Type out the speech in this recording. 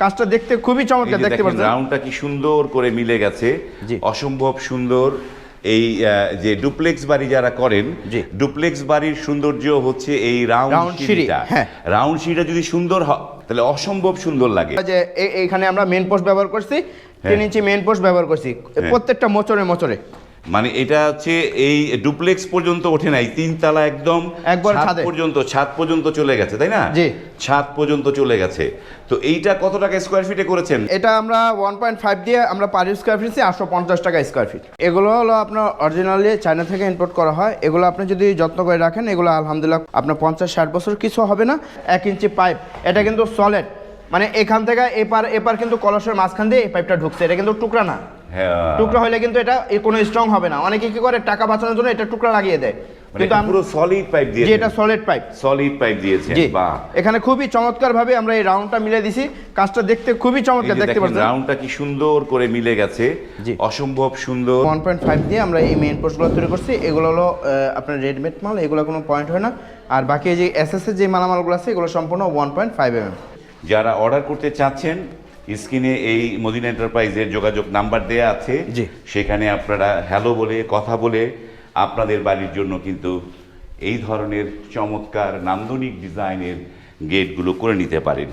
কাজটা দেখতে খুবই চমৎকার, দেখতে পাচ্ছেন রাউন্ডটা কি সুন্দর করে মিলে গেছে, অসম্ভব সুন্দর। এই যে ডুপ্লেক্স বাড়ি যারা করেন, ডুপ্লেক্স বাড়ির সৌন্দর্য হচ্ছে এই রাউন্ড সিঁড়িটা। রাউন্ড সিঁড়িটা যদি সুন্দর হয় তাহলে অসম্ভব সুন্দর লাগে। যে এইখানে আমরা মেন পোস্ট ব্যবহার করছি, 3 ইঞ্চি মেন পোস্ট ব্যবহার করছি প্রত্যেকটা মোচরে মোচরে। মানে এটা হচ্ছে এই ডুপ্লেক্স পর্যন্ত ওঠে নাই, 3 তলা একদম ছাদ পর্যন্ত চলে গেছে, তাই না? জি, ছাদ পর্যন্ত চলে গেছে। তো এইটা কত টাকা স্কয়ার ফিটে করেছেন? এটা আমরা 1.5 দিয়ে আমরা পার স্কয়ার ফিট 850 টাকা স্কয়ার ফিট। এগুলো হলো আপনার অরিজিনালি চায়না থেকে ইম্পোর্ট করা হয়। এগুলো আপনি যদি যত্ন করে রাখেন, এগুলো আলহামদুলিল্লাহ আপনার 50-60 বছর কিছু হবে না। 1 ইঞ্চি পাইপ, এটা কিন্তু সলিড, মানে এখান থেকে এপার কিন্তু কলসের মাঝখান দিয়ে এই পাইপটা ঢুকছে, এটা কিন্তু টুকরা না। টুকরা হলে কিন্তু এটা কোনো স্ট্রং হবে না। অনেকে কি করে টাকা বাঁচানোর জন্য এটা টুকরা লাগিয়ে দেয়, কিন্তু পুরো সলিড পাইপ দিয়েছে। এটা সলিড পাইপ দিয়েছে। বাহ, এখানে খুবই চমৎকার ভাবে আমরা এই রাউন্ডটা মিলে দিছি, কাজটা দেখতে খুবই চমৎকার, দেখতে পাচ্ছেন রাউন্ডটা কি সুন্দর করে মিলে গেছে, অসম্ভব সুন্দর। 1.5 দিয়ে আমরা এই মেইন পোস্টগুলো তৈরি করছি। এগুলো হলো আপনার রেডিমেড মাল, এগুলো কোনো পয়েন্ট হয় না। আর বাকি যে এসএস এর যে মালামালগুলো আছে এগুলো সম্পূর্ণ 1.5 mm। যারা অর্ডার করতে চাচ্ছেন, স্ক্রিনে এই মদিনা এন্টারপ্রাইজের যোগাযোগ নাম্বার দেয়া আছে, সেখানে আপনারা হ্যালো বলে কথা বলে আপনাদের বাড়ির জন্য কিন্তু এই ধরনের চমৎকার নান্দনিক ডিজাইনের গেটগুলো করে নিতে পারেন।